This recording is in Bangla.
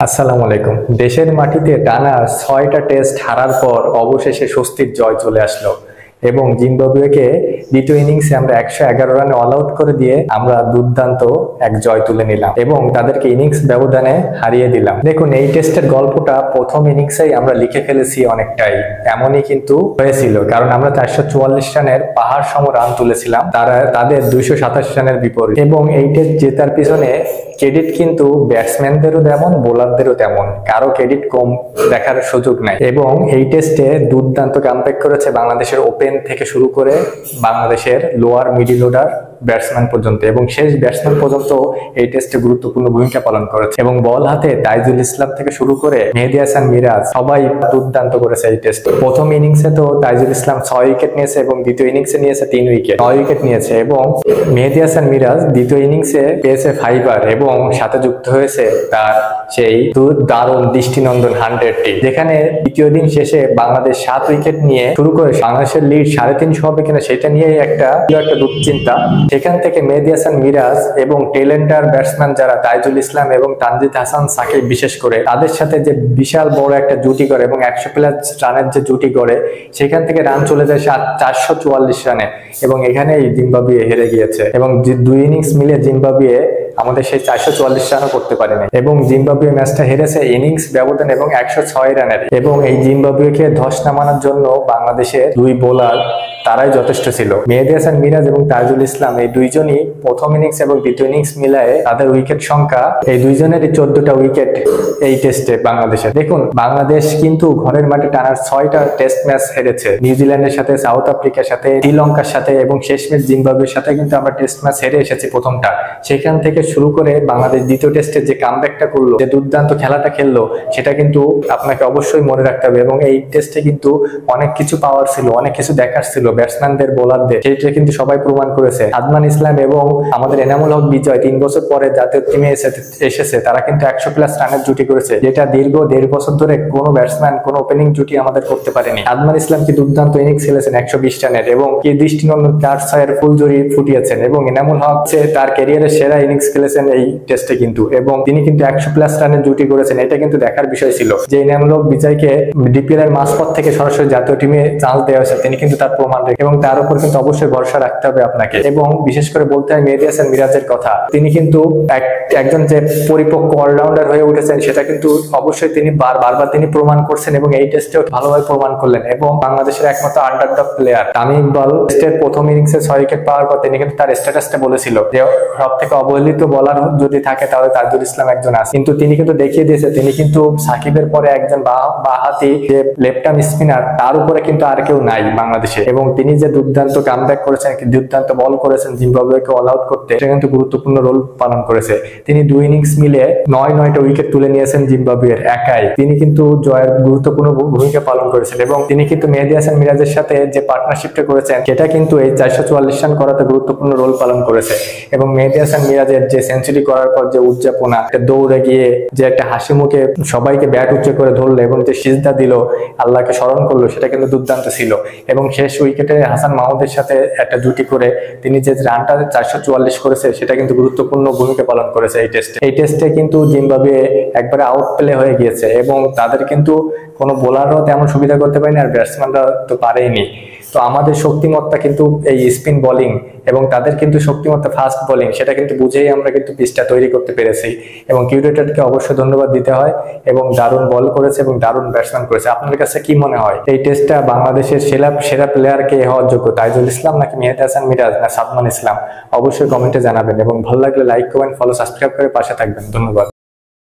আসসালামু আলাইকুম। দেশের মাটিতে টানা ৬টা টেস্ট হারার পর অবশেষে স্বস্তির জয় চলে আসলো এবং জিম্বাবুয়েকে দ্বিতীয় ইনিংসে আমরা ১১১ রানে অল আউট করে দিয়ে আমরা দুর্দান্ত এক জয় তুলে নিলাম এবং তাদেরকে ইনিংস ব্যবধানে হারিয়ে দিলাম। দেখুন, এই টেস্টের গল্পটা প্রথম ইনিংসেই আমরা লিখে ফেলেছি অনেকটাই। এমনই কিন্তু হয়েছিল, কারণ আমরা ৪৪৪ রানের পাহাড় সম রান তুলেছিলাম তাদের ২২৭ রানের বিপরীতে। এবং এই টেস্ট জেতার পিছনে ক্রেডিট কিন্তু ব্যাটসম্যানদেরও তেমন, বোলারদেরও তেমন, কারো ক্রেডিট কম দেখার সুযোগ নাই। এবং এই টেস্টে দুর্দান্ত কামব্যাক করেছে বাংলাদেশের ওপেন থেকে শুরু করে বাংলাদেশের লোয়ার মিডিল অর্ডার ব্যাটসম্যান পর্যন্ত, এবং শেষ ব্যাটসম্যান পর্যন্ত এই টেস্টে গুরুত্বপূর্ণ ভূমিকা পালন করেছে। এবং বল হাতে তাইজুল ইসলাম থেকে শুরু করে মেহেদী হাসান মিরাজ সবাই দুর্দান্ত করেছে এই টেস্টে। প্রথম ইনিংসে তো তাইজুল ইসলাম ৬ উইকেট নিয়েছে এবং দ্বিতীয় ইনিংসে নিয়েছে ৩ উইকেট, ৯ উইকেট নিয়েছে। এবং মেহেদী হাসান মিরাজ দ্বিতীয় ইনিংসে পেয়েছে 5বার এবং সাথে যুক্ত হয়েছে তার সেই দারুণ দৃষ্টিনন্দন 100টি, যেখানে দ্বিতীয় দিন শেষে বাংলাদেশ ৭ উইকেট নিয়ে শুরু করে বাংলাদেশের লিড ৩৫০ হবে কিনা সেটা নিয়ে একটা দুশ্চিন্তা। সেখান থেকে মেহেদী হাসান মিরাজ এবং টেলেন্টার ব্যাটসম্যান যারা তাইজুল ইসলাম এবং তানজিদ হাসান সাকিব, বিশেষ করে তাদের সাথে যে বিশাল বড় একটা জুটি করে এবং ১০০+ রানের যে জুটি করে, সেখান থেকে রান চলে যায় ৪৪৪ রানে এবং এখানেই জিম্বাবুয়ে হেরে গিয়েছে। এবং ২ ইনিংস মিলে জিম্বাবুয়ে আমাদের সেই ৪৪৪ রানও করতে পারেনি এবং জিম্বাবুয়ে ম্যাচটা হেরেছে ইনিংস ব্যবধান এবং ১০৬ রানের। এবং এই জিম্বাবুয়েকে ধস নামানোর জন্য বাংলাদেশের ২ বোলার তারাই যথেষ্ট ছিল। মেহেদী হাসান মিরাজ এবং তাইজুল ইসলাম এই দুইজনই প্রথম ইনিংস এবং দ্বিতীয় ইনিংস মিলায়ে তাদের উইকেট সংখ্যা এই দুইজনেরই ১৪টা উইকেট এই টেস্টে বাংলাদেশের। দেখুন, বাংলাদেশ কিন্তু ঘরের মাঠে টানার ৬টা টেস্ট ম্যাচ হেরেছে, নিউজিল্যান্ডের সাথে, সাউথ আফ্রিকার সাথে, শ্রীলঙ্কার সাথে এবং শেষমেশ জিম্বাবুয়ের সাথে কিন্তু আমরা টেস্ট ম্যাচ হেরে এসেছি প্রথমটা। সেখান থেকে শুরু করে বাংলাদেশ দ্বিতীয় টেস্টে যে কামব্যাকটা করলো, যে দুর্দান্ত খেলাটা খেললো, সেটা কিন্তু আপনাকে অবশ্যই মনে রাখতে হবে। এবং এই টেস্টে কিন্তু অনেক কিছু পাওয়ার ছিল, অনেক কিছু দেখার ছিল ব্যাটসম্যানদের, বোলারদের, সেটা কিন্তু সবাই প্রমাণ করেছে। আদমান ইসলাম এবং আমাদের এনামুল হক বিজয় ৩ বছর পরে জাতীয় টিমে এসেছে, তারা কিন্তু ১০০+ রানের জুটি করেছে, যেটা দীর্ঘ ১.৫ বছর ধরে কোনো ব্যাটসম্যান, কোনো ওপেনিং জুটি আমাদের করতে পারেনি। আদমান ইসলাম কি দুর্দান্ত ইনিংস খেলেছেন ১২০ রানের এবং কি দৃষ্টিনন্দন ৪-৬ ফুলঝুরি ফুটিয়েছেন। এবং এনামুল হক তার ক্যারিয়ারের সেরা ইনিংস খেলেছেন এই টেস্টে কিন্তু, এবং তিনি কিন্তু ১০০+ রানের জুটি করেছেন। এটা কিন্তু দেখার বিষয় ছিল যে এনামুল হক বিজয়কে ডিপিএল এর মাঝপথ থেকে সরাসরি জাতীয় টিমে চান্স দেওয়া হয়েছে, তিনি কিন্তু তার প্রমাণ রেখে, এবং তার উপর কিন্তু অবশ্যই ভরসা রাখতে হবে আপনাকে। এবং বিশেষ করে বলতে হয় মেহেদী হাসান মিরাজের কথা, তিনি কিন্তু একজন যে পরিপক্ক অলরাউন্ডার হয়ে উঠেছেন সেটা কিন্তু অবশ্যই তিনি বারবার তিনি প্রমাণ করছেন এবং এই টেস্টেও ভালোভাবে প্রমাণ করলেন। এবং বাংলাদেশের একমাত্র আন্ডারডগ প্লেয়ার তামিম ইকবাল টেস্টের প্রথম ইনিংসে ৬ উইকেট পাওয়ার পর তিনি কিন্তু তার স্ট্যাটাসটা বলেছিল যে সব থেকে অবহেলিত বলার যদি থাকে তাহলে তাইজুল ইসলাম একজন আছে, কিন্তু তিনি কিন্তু দেখিয়ে দিয়েছে তিনি কিন্তু সাকিবের পরে একজন বাহাতি যে লেফট আর্ম স্পিনার, তার উপরে কিন্তু আর কেউ নাই বাংলাদেশে। এবং তিনি যে দুর্দান্ত কামব্যাক করেছেন, দুর্দান্ত বল করেছেন জিম্বাবুয়েকে অল আউট করতে, সেটা কিন্তু গুরুত্বপূর্ণ রোল পালন করেছে। তিনি ২ ইনিংস মিলে ৯টা উইকেট তুলে নিয়েছেন জিম্বাবুয়ের একাই, তিনি কিন্তু জয়ের গুরুত্বপূর্ণ ভূমিকা পালন করেছেন। এবং তিনি কিন্তু মেহেদী হাসান মিরাজের সাথে যে পার্টনারশিপটা করেছেন, সেটা কিন্তু এই ৪৪৪ রান করাতে গুরুত্বপূর্ণ রোল পালন করেছে। এবং মেহেদী হাসান মিরাজের যে সেঞ্চুরি করার পর যে উদযাপনা, দৌড়ে গিয়ে যে একটা হাসি মুখে সবাইকে ব্যাট উঁচু করে ধরলো এবং যে সিজদা দিল, আল্লাহকে স্মরণ করলো, সেটা কিন্তু দুর্দান্ত ছিল। এবং শেষ উইকেটে হাসান মাহমুদের সাথে একটা জুটি করে তিনি যে রানটা ৪৪৪ করেছে, সেটা কিন্তু গুরুত্বপূর্ণ ভূমিকা পালন করেছে এই টেস্টে। এই টেস্টে কিন্তু জিম্বাবুয়ে একবারে আউট প্লে হয়ে গিয়েছে এবং তাদের কিন্তু কোনো বোলারও তেমন সুবিধা করতে পারেনি, আর ব্যাটসম্যানরা তো পারেইনি। তো আমাদের শক্তিমত্তা কিন্তু এই স্পিন বোলিং এবং তাদের কিন্তু শক্তিমত্তা ফাস্ট বোলিং, সেটা কিন্তু বুঝেই আমরা কিন্তু পিচটা তৈরি করতে পেরেছি। এবং কিউরেটরকে অবশ্যই ধন্যবাদ দিতে হয়, এবং দারুণ বল করেছে এবং দারুণ ব্যাটসম্যান করেছে। আপনার কাছে কি মনে হয় এই টেস্টটা বাংলাদেশের সেরা প্লেয়ার কে হওয়ার যোগ্য, তাইজুল ইসলাম নাকি মেহেদী হাসান মিরাজ না সাদমান ইসলাম? অবশ্যই কমেন্টে জানাবেন এবং ভালো লাগলে লাইক, কমেন্ট, ফলো, সাবস্ক্রাইব করে পাশে থাকবেন। ধন্যবাদ।